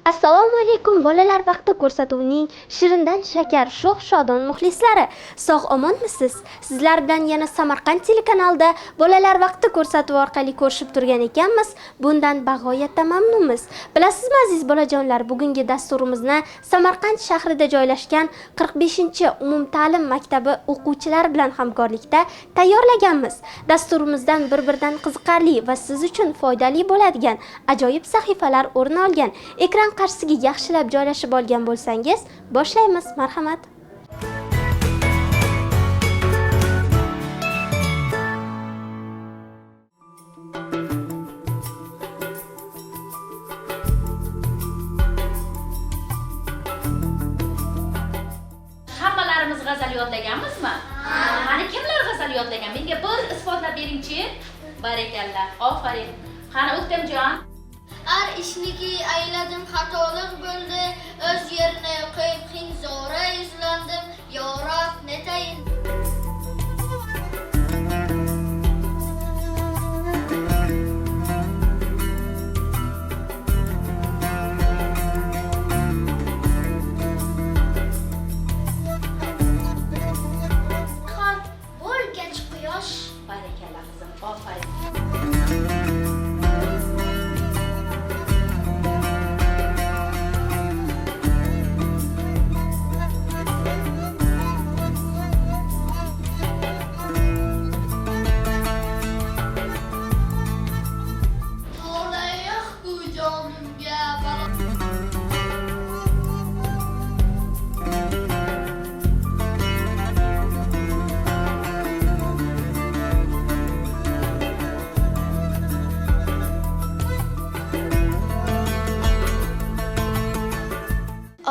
Assalomu alaykum bolalar vaqti ko'rsatuvining shirindan shakar sho'x shodon muxlislari. Sog' omonmisiz? Sizlar bilan yana Samarqand telekanalida bolalar vaqti ko'rsatuvi orqali ko'rishib turgan ekanmiz. Bundan bag'oyatda mamnunmiz. Bilasizmi aziz bolajonlar, bugungi dasturimizni Samarqand shahrida joylashgan 45-umumta'lim maktabi o'quvchilari bilan hamkorlikda tayyorlaganmiz. Dasturimizdan bir-biridan qiziqarli va siz uchun foydali bo'ladigan ajoyib sahifalar o'rin olgan. Ekran qarshisiga yaxshilab joylashib olgan bo'lsangiz, boshlaymiz. Marhamat. Hammalarimiz g'azal yodlaganmizmi? Qani kimlar g'azal yodlagan? Menga bir isbotlab beringchi. Barakallah. Ofarin. Qani O'ktamjon? Har ishniki ayladim, xatolik bo'ldi, o'z yerini qo'yib xinzora yuzlandim, yo Rob netayin. Xon bo'lgach quyosh. Barakallah qizim. Ofarin.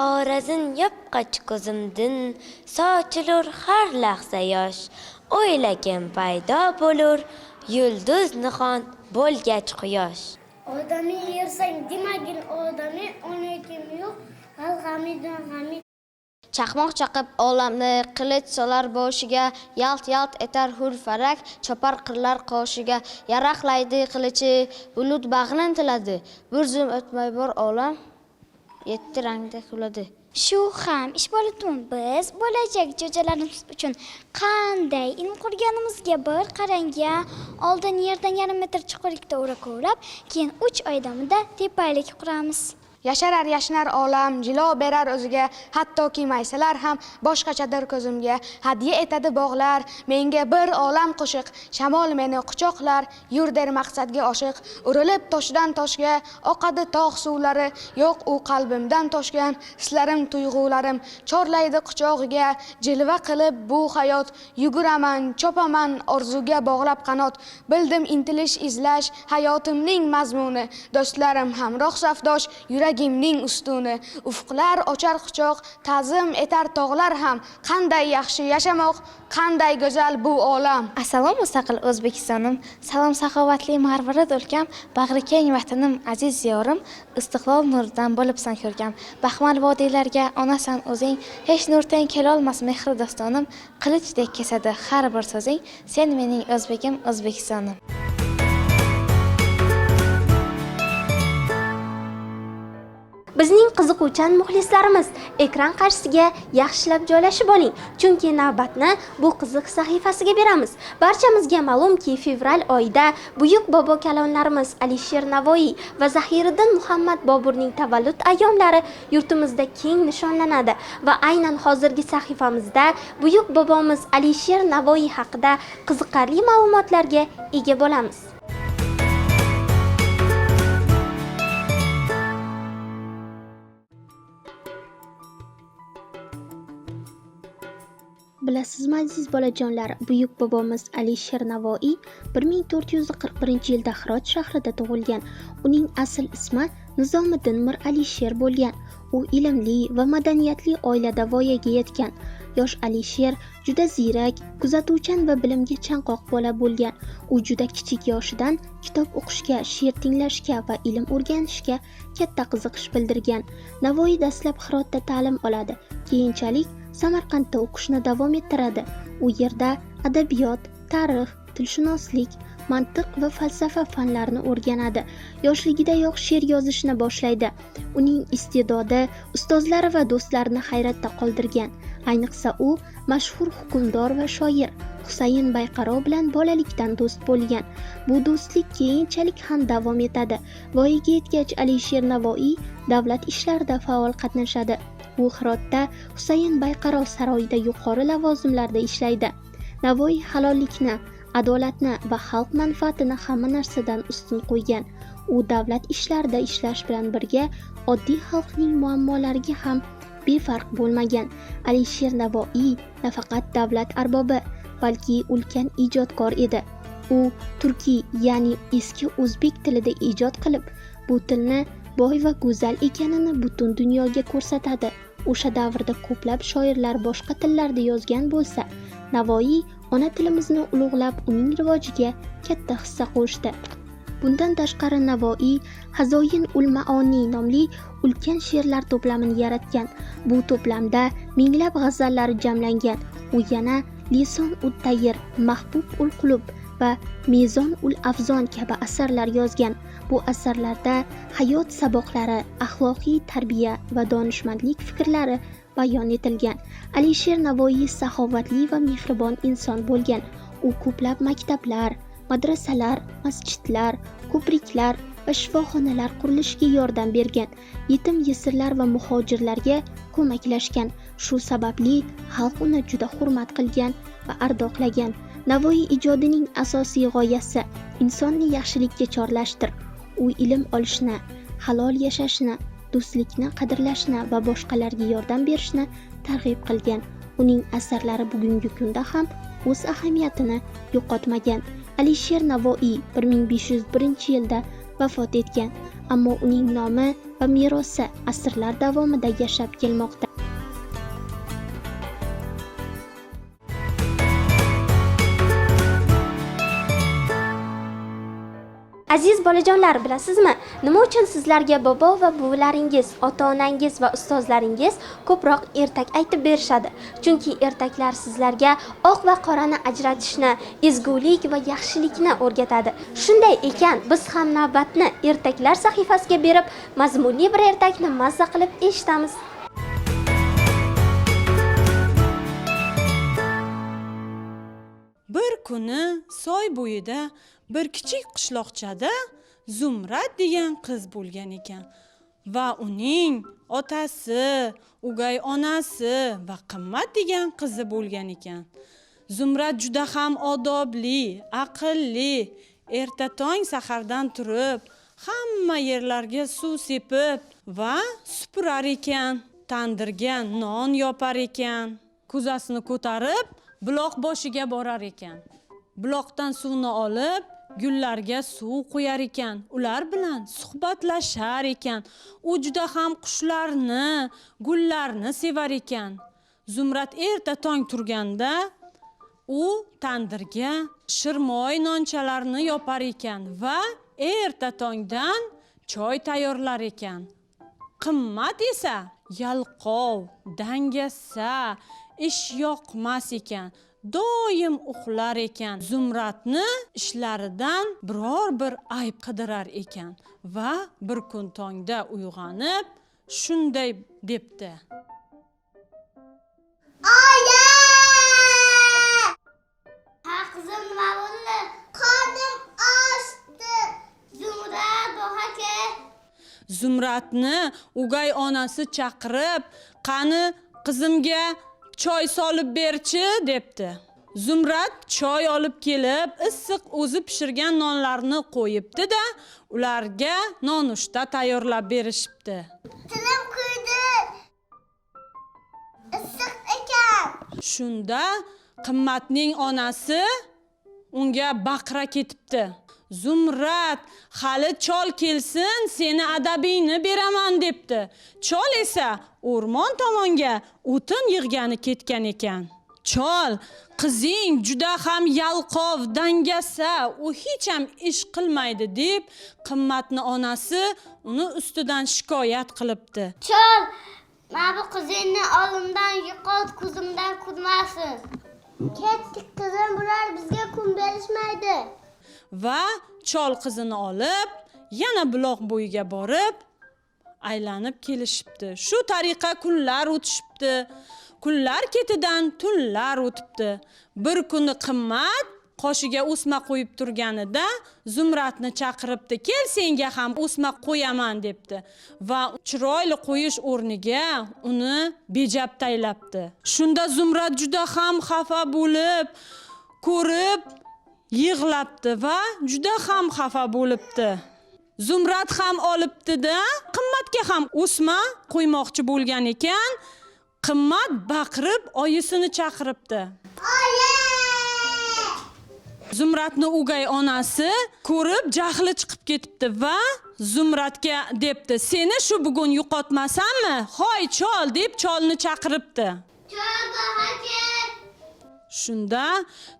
Orazin yopqach ko'zimdin, sochilur har lahza yosh. O'ylagim paydo bo'lur, yulduz nihon bo'lgach quyosh. Odamni yersang demagin odamni, ona kim yo'q, g'amidan g'ami. Chaqmoq chaqib olamni qilich solar boshiga, yalt-yalt etar hurfarak, chopar qirlar qoshiga, yaraqlaydi qilichi, bulut bag'rin tiladi. Bir zum o'tmay bor olam yetti rangda kuladi. Shu ham ish bo'libmi, biz bo'lajak jo'jalarimiz uchun qanday ilm qurganimizga bir qarang-ya. Oldin yerdan yarim metr chuqurlikda o'rako'rab, keyin 3 oy davomida tepalik quramiz. Yasharar yashnar olam, jilo berar o'ziga, hattoki maysalar ham boshqachadir ko'zimga. Hadiya etadi bog'lar, menga bir olam qo'shiq, shamol meni quchoqlar, yur der maqsadga oshiq. Urilib toshdan toshga, oqadi tog' suvlari, yo'q u qalbimdan toshgan, hislarim, tuyg'ularim chorlaydi quchog'iga, jilva qilib bu hayot, yuguraman, chopaman orzuga bog'lab qanot. Bildim intilish izlash hayotimning mazmuni, do'stlarim hamroh safdosh, yuragimning ustuni, ufqlar ochar quchoq, ta'zim etar tog'lar ham. Qanday yaxshi yashamoq, qanday go'zal bu olam. Assalom mustaqil O'zbekistonim, salom saxovatli Marvarid o'lkam, bag'ri keng vatanim, aziz ziyorim, istiqlol nuridan bo'libsan ko'rkam. Baxmal vodiylarga onasan o'zing, hech nurdan kelolmas mehri dostonim, qilichdek kesadi har bir so'zing, sen mening o'zbegim, O'zbekistonim. Bizning qiziquvchan muxlislarimiz, ekran qarshisiga yaxshilab joylashib oling, chunki navbatni bu qiziq sahifasiga beramiz. Barchamizga ma'lumki, fevral oyida buyuk bobo kalonlarimiz Alisher Navoiy va Zahiriddin Muhammad Boburning tavallud ayyomlari yurtimizda keng nishonlanadi va aynan hozirgi sahifamizda buyuk bobomiz Alisher Navoiy haqida qiziqarli ma'lumotlarga ega bo'lamiz. Bilasizmi aziz bolajonlar, buyuk bobomiz Alisher Navoiy 1441-yilda Hirot shahrida tug'ilgan. Uning asl ismi Nizomiddin Mir Alisher bo'lgan. U ilmli va madaniyatli oilada voyaga yetgan. Yosh Alisher juda ziyrak, kuzatuvchan va bilimga chanqoq bola bo'lgan. U juda kichik yoshidan kitob o'qishga, she'r tinglashga va ilm o'rganishga katta qiziqish bildirgan. Navoiy dastlab Hirotda ta'lim oladi. Keyinchalik Samarqandda o'qishni davom ettiradi. U yerda adabiyot, tarix, tilshunoslik, mantiq va falsafa fanlarini o'rganadi. Yoshligidayoq she'r yozishni boshlaydi. Uning iste'dodi ustozlari va do'stlarini hayratda qoldirgan. Ayniqsa u mashhur hukmdor va shoir Husayn Bayqaro bilan bolalikdan do'st bo'lgan. Bu do'stlik keyinchalik ham davom etadi. Voyaga yetgach Alisher Navoiy davlat ishlarida faol qatnashadi. U Hirotda Husayn Bayqaro saroyida yuqori lavozimlarda ishlaydi. Navoiy halollikni, adolatni va xalq manfaatini hamma narsadan ustun qo'ygan. U davlat ishlarida ishlash bilan birga oddiy xalqning muammolariga ham befarq bo'lmagan. Alisher Navoiy nafaqat davlat arbobi, balki ulkan ijodkor edi. U turkiy, ya'ni eski o'zbek tilida ijod qilib, bu tilni boy va go'zal ekanini butun dunyoga ko'rsatadi. O'sha davrda ko'plab shoirlar boshqa tillarda yozgan bo'lsa, Navoiy ona tilimizni ulug'lab, uning rivojiga katta hissa qo'shdi. Bundan tashqari Navoiy Hazoyin ul Maoni nomli ulkan she'rlar to'plamini yaratgan. Bu to'plamda minglab g'azallari jamlangan. U yana Lison ul Tayr, Mahbub ul Qulub va Mezon ul Afzon kabi asarlar yozgan. Bu asarlarda hayot saboqlari, axloqiy tarbiya va donishmandlik fikrlari bayon etilgan. Alisher Navoiy saxovatli va mehribon inson bo'lgan. U ko'plab maktablar, madrasalar, masjidlar, ko'priklar va shifoxonalar qurilishiga yordam bergan. Yetim yesirlar va muhojirlarga ko'maklashgan. Shu sababli xalq uni juda hurmat qilgan va ardoqlagan. Navoiy ijodining asosiy g'oyasi insonni yaxshilikka chorlashdir. U ilm olishni, halol yashashni, do'stlikni qadrlashni va boshqalarga yordam berishni targ'ib qilgan. Uning asarlari bugungi kunda ham o'z ahamiyatini yo'qotmagan. Alisher Navoiy 1501-yilda vafot etgan, ammo uning nomi va merosi asrlar davomida yashab kelmoqda. Aziz bolajonlar, bilasizmi, nima uchun sizlarga bobo va buvalaringiz, ota-onangiz va ustozlaringiz ko'proq ertak aytib berishadi? Chunki ertaklar sizlarga oq va qorani ajratishni, ezgulik va yaxshilikni o'rgatadi. Shunday ekan, biz ham navbatni ertaklar sahifasiga berib, mazmunli bir ertakni mazza qilib eshitamiz. Bir kuni soy bo'yida bir kichik qishloqchada Zumrad degan qiz bo'lgan ekan va uning otasi, o'gay onasi va Qimmat degan qizi bo'lgan ekan. Zumrad juda ham odobli, aqlli, erta tong sahardan turib, hamma yerlarga suv sepib va supurar ekan, tandirga non yopar ekan, ko'zasini ko'tarib buloq boshiga borar ekan. Buloqdan suvni olib, gullarga suv qo'yar ekan, ular bilan suhbatlashar ekan. U juda ham qushlarni, gullarni sevar ekan. Zumrad erta tong turganda u tandirga shirmoy nonchalarni yopar ekan va erta tongdan choy tayyorlar ekan. Qimmat esa yalqov, dangasa, ish yoqmas ekan. Doim uxlar ekan. Zumradni ishlaridan biror bir ayb qidirar ekan va bir kun tongda uyg'onib shunday debdi: Oya! Ha qizim, nima bo'ldi? Qornim ochdi. Zumrad, bohaka. Zumradni o'gay onasi chaqirib, "Qani qizimga choy solib berchi" debdi. Zumrad choy olib kelib, issiq o'zi pishirgan nonlarni qo'yibdi-da, ularga nonushta tayyorlab berishibdi. Tilim kuydi. Issiq ekan. Shunda Qimmatning onasi unga baqira ketibdi: "Zumrad, hali chol kelsin, seni adabingni beraman" debdi. Chol esa o'rmon tomonga o'tin yig'gani ketgan ekan. Chol: "Qizing juda ham yalqov, dangasa, u hech ham ish qilmaydi" deb Qimmatni onasi uni ustidan shikoyat qilibdi. Chol, mana bu qizingni olimdan yo'qot, ko'zimdan ko'rmasin. Ketdik qizim, bular bizga kun berishmaydi. Va chol qizini olib yana buloq bo'yiga borib aylanib kelishibdi. Shu tariqa kunlar o'tishibdi. Kunlar ketidan tunlar o'tibdi. Bir kuni Qimmat qoshiga o'sma qo'yib turganida Zumradni chaqiribdi. Kel, senga ham o'sma qo'yaman debdi va chiroyli qo'yish o'rniga uni bejab taylabdi. Shunda Zumrad juda ham xafa bo'lib, ko'rib yig'labdi va juda ham xafa bo'libdi. Zumrad ham olibdi-da, Qimmatga ham o'sma qo'ymoqchi bo'lgan ekan. Qimmat baqirib oyisini chaqiribdi. Zumradni o'gay onasi ko'rib jahli chiqib ketibdi va Zumradga debdi: "Seni shu bugun yo'qotmasammi? Hoy chol" deb cholni chaqiribdi. Shunda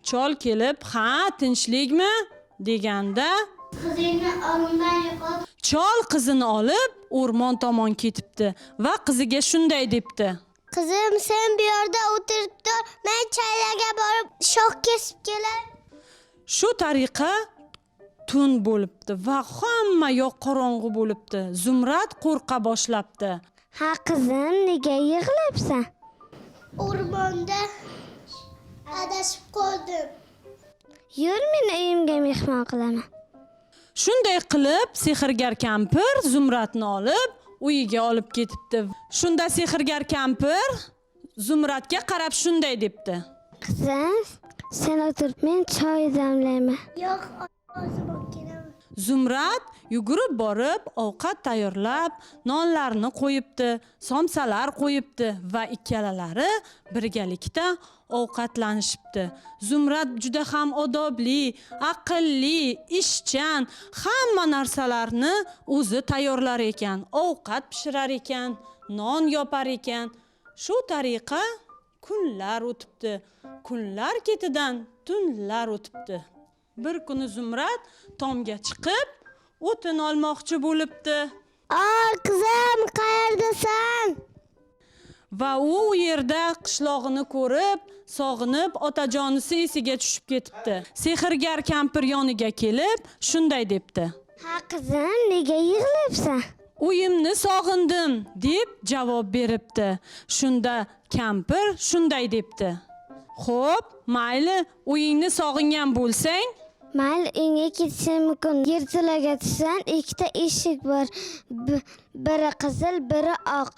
chol kelib: "Ha, tinchlikmi?" deganda Qizingni o'rmondan yo'qot. chol qizini olib o'rmon tomon ketibdi va qiziga shunday debdi: Qizim, sen bu yerda o'tirib tur, men chaylaga borib shox kesib kelay. Shu tariqa tun bo'libdi va hamma yoq qorong'u bo'libdi. Zumrad qo'rqa boshlabdi. Ha qizim, nega yig'labsan? O'rmonda adashib qoldim. Yur, meni uyimga mehmon qilaman. Shunday qilib sehrgar kampir Zumradni olib uyiga olib ketibdi. Shunda sehrgar kampir Zumradga qarab shunday debdi: Qizim, sen o'tirib, men choy damlayman. Yo'q, o'zim kelaman. Zumrad yugurib borib ovqat tayyorlab, nonlarni qo'yibdi, somsalar qo'yibdi va ikkalalari birgalikda ovqatlanishibdi. Zumrad juda ham odobli, aqlli, ishchan, hamma narsalarni o'zi tayyorlar ekan, ovqat pishirar ekan, non yopar ekan. Shu tariqa kunlar o'tibdi. Kunlar ketidan tunlar o'tibdi. Bir kuni Zumrad tomga chiqib, o'tin olmoqchi bo'libdi. Qizim, qayerdasan? Va u yerda qishlog'ini ko'rib, sog'inib, otajonisi esiga tushib ketibdi. Sehrgar kampir yoniga kelib, shunday debdi: Ha qizim, nega yig'labsan? "Uyimni sog'indim" deb javob beribdi. Shunda kampir shunday debdi: "Xo'p, mayli, uyingni sog'ingan bo'lsang, Mayli, uyga ketishim mumkin. Yerto'laga tushsan, ikkita eshik bor. Biri qizil, biri oq.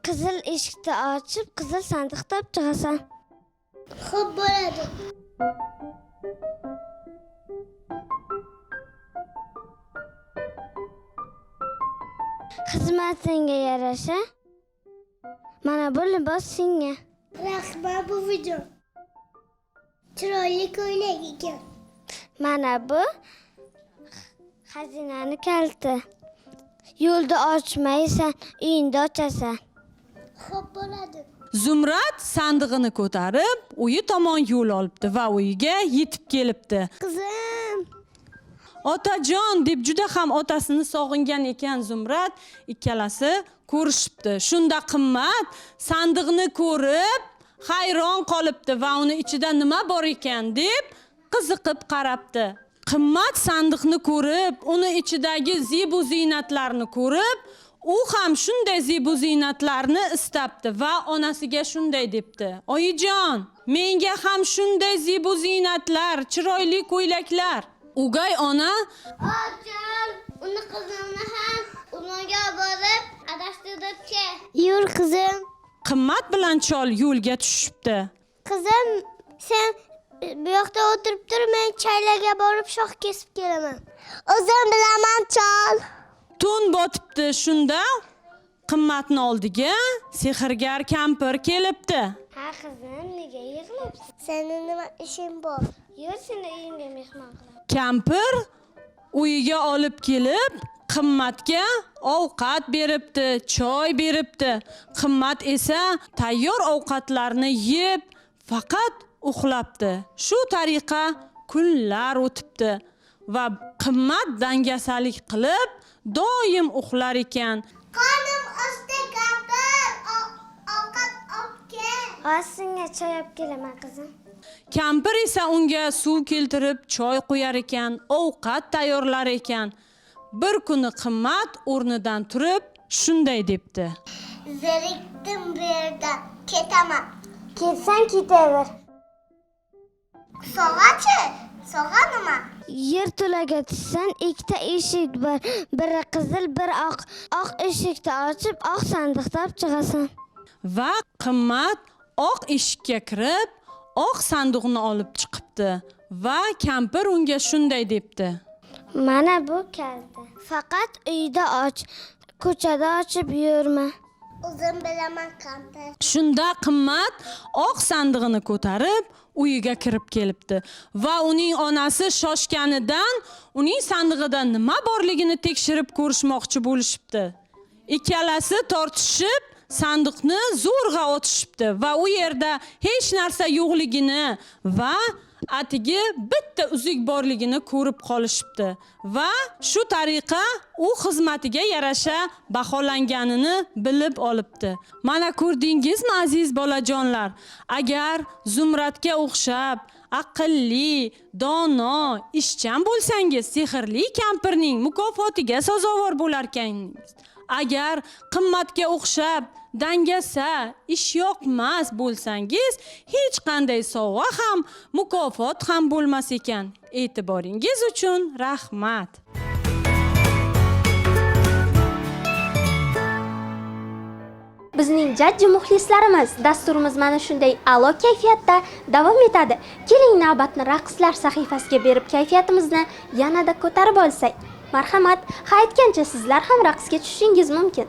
Qizil eshikni ochib, qizil sandiq topib chiqasan." Xo'p bo'ladi. Xizmatingga yarasha mana bu libos senga. Rahmat buvijon. Chiroyli ko'ylak ekan. Mana bu xazinani kaliti. Yo'lda ochmaysan, uyingda ochasan. Xo'p bo'ladi. Zumrad sandig'ini ko'tarib, uyi tomon yo'l olibdi va uyiga yetib kelibdi. Qizim, Otajon deb juda ham otasini sog'ingan ekan Zumrad, ikkalasi ko'rishibdi. Shunda Qimmat sandiqni ko'rib hayron qolibdi va uni ichida nima bor ekan deb qiziqib qarabdi. Qimmat sandiqni ko'rib, uni ichidagi zebu ziynatlarni ko'rib, u ham shunday zebu ziynatlarni istabdi va onasiga shunday debdi: "Oyijon, menga ham shunday zebu ziynatlar, chiroyli ko'ylaklar." O'gay ona: Ojon, uni qizimni ham ularga borib adashtiribdi. Yur qizim. Qimmat bilan chol yo'lga tushibdi. Qizim, sen bu yoqda o'tirib tur, men chaylaga borib shox kesib kelaman. O'zim bilaman, chol. Tun botibdi. Shunda Qimmatning oldiga sehrgar kampir kelibdi. Ha qizim, nega yig'labsan? Sening nima ishing bor? Yur, seni uyimga mehmon qilaman. Kampir uyiga olib kelib, Qimmatga ovqat beribdi, choy beribdi. Qimmat esa tayyor ovqatlarni yeb, faqat uxlabdi. Shu tariqa kunlar o'tibdi va Qimmat dangasalik qilib, doim uxlar ekan. Qonim ochdi, kampir. Ovqat olib kel. Ostinga choy olib kelaman qizim. Kampir esa unga suv keltirib, choy quyar ekan, ovqat tayyorlar ekan. Bir kuni Qimmat o'rnidan turib shunday debdi. Zerikdim bu yerdan, ketaman. Ketsang ketaver. Sog'achi? Sog'a nima? Yerto'laga tushsan, ikkita eshik bor. Biri qizil, biri oq. Oq eshikni ochib, oq sandiqni olib chiqasan. Va Qimmat oq eshikka kirib, oq sanduqni olib chiqibdi va kampir unga shunday debdi. Mana bu kalta. Faqat uyda och, ko'chada ochib yurma. O'zim bilaman kampir. Shunda Qimmat oq sandig'ini ko'tarib uyiga kirib kelibdi va uning onasi shoshganidan uning sandig'ida nima borligini tekshirib ko'rishmoqchi bo'lishibdi. Ikkalasi tortishib sandiqni zo'rg'a otishibdi va u yerda hech narsa yo'qligini va atigi bitta uzuk borligini ko'rib qolishibdi va shu tariqa u xizmatiga yarasha baholanganini bilib olibdi. Mana ko'rdingizmi aziz bolajonlar, agar Zumradga o'xshab aqlli, dono, ishchan bo'lsangiz, sehrli kampirning mukofotiga sazovor bo'larkansiz. Agar Qimmatga o'xshab dangasa, ish yoqmas bo'lsangiz, hech qanday sovg'a ham, mukofot ham bo'lmas ekan. E'tiboringiz uchun rahmat. Bizning jajji muxlislarimiz, dasturimiz mana shunday a'lo kayfiyatda davom etadi. Keling navbatni raqslar sahifasiga berib kayfiyatimizni yanada ko'tarib olsak. Marhamat, ha aytgancha sizlar ham raqsga tushishingiz mumkin.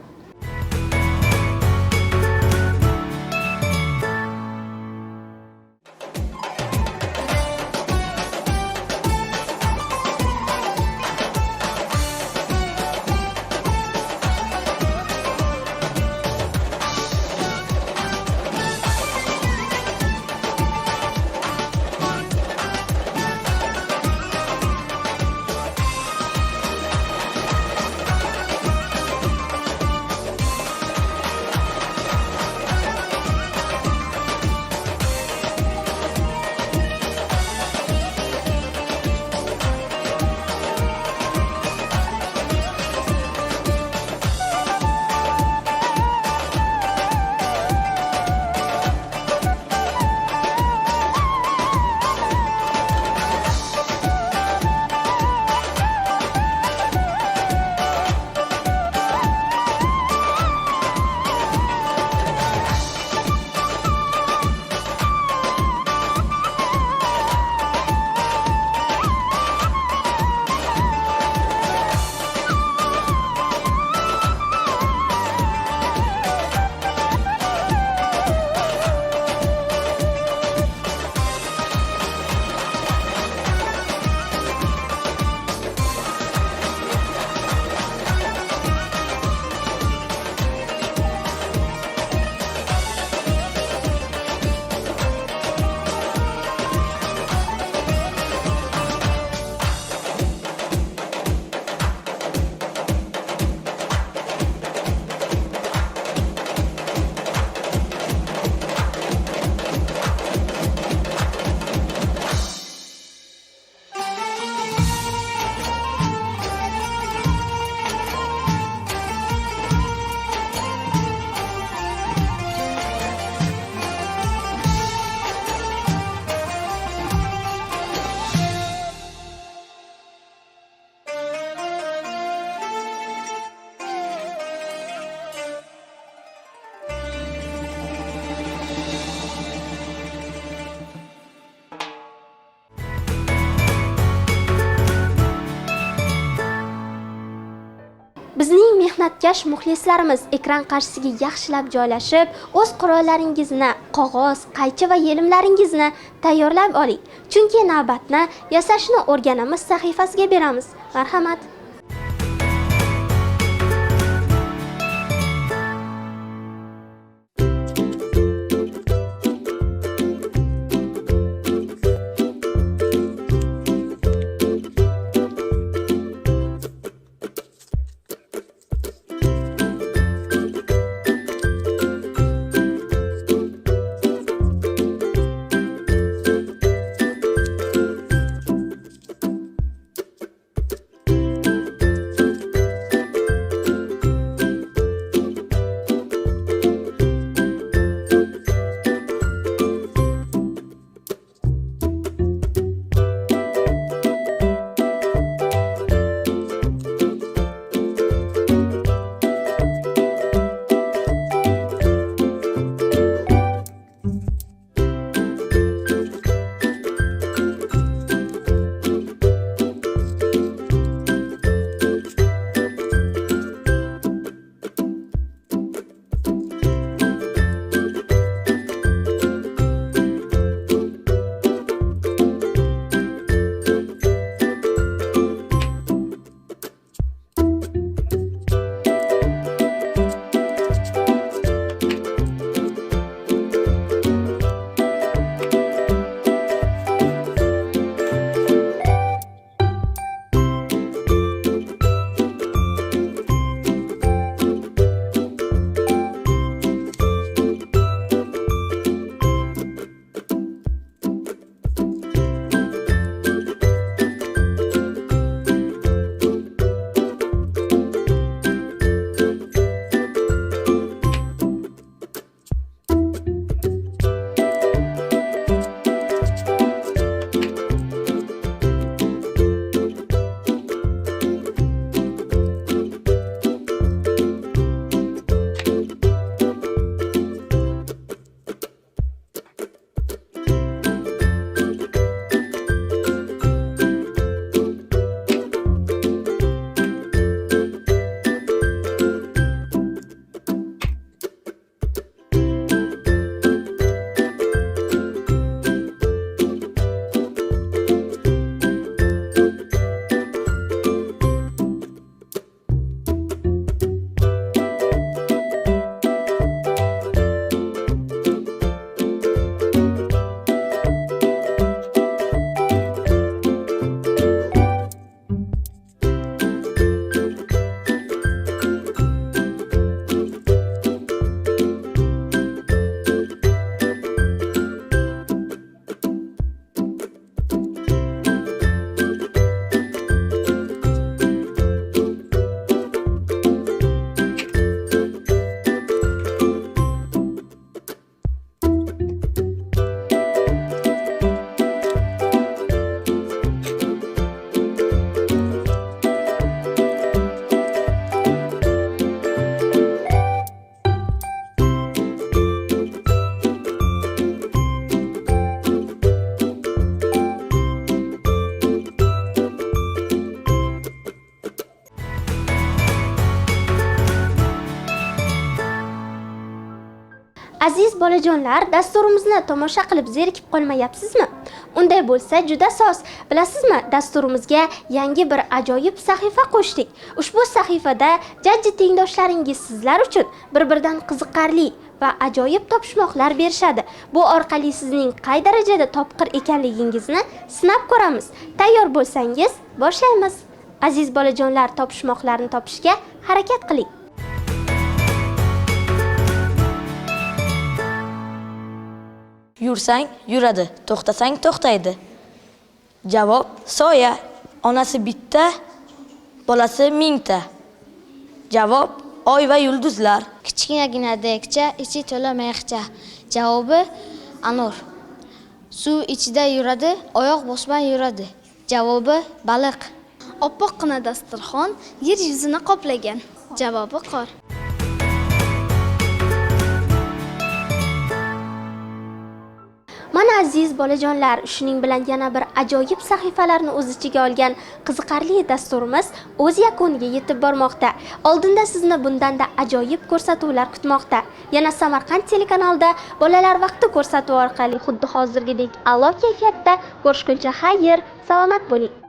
Bizning mehnatkash muxlislarimiz ekran qarshisiga yaxshilab joylashib, o'z qurollaringizni, qog'oz, qaychi va yelimlaringizni tayyorlab oling. Chunki navbatni yasashni o'rganamiz sahifasiga beramiz. Marhamat. Aziz bolajonlar, dasturimizni tomosha qilib zerikib qolmayapsizmi? Unday bo'lsa juda soz. Bilasizmi, dasturimizga yangi bir ajoyib sahifa qo'shdik. Ushbu sahifada jajji tengdoshlaringiz sizlar uchun bir-biridan qiziqarli va ajoyib topishmoqlar berishadi. Bu orqali sizning qay darajada topqir ekanligingizni sinab ko'ramiz. Tayyor bo'lsangiz, boshlaymiz. Aziz bolajonlar, topishmoqlarni topishga harakat qiling. Yursang yuradi, to'xtasang to'xtaydi. Javob soya. Onasi bitta, bolasi mingta. Javob oy va yulduzlar. Kichkinagina dekcha, ichi to'la mexcha. Javobi anor. Suv ichida yuradi, oyoq bosmay yuradi. Javobi baliq. Oppoqqina dasturxon yer yuzini qoplagan. Javobi qor. Mana aziz bolajonlar, shuning bilan yana bir ajoyib sahifalarni o'z ichiga olgan qiziqarli dasturimiz o'z yakuniga yetib bormoqda. Oldinda sizni bundanda ajoyib ko'rsatuvlar kutmoqda. Yana Samarqand telekanalida bolalar vaqti ko'rsatuvi orqali xuddi hozirgidek a'lo kayfiyatda ko'rishguncha xayr, salomat bo'ling.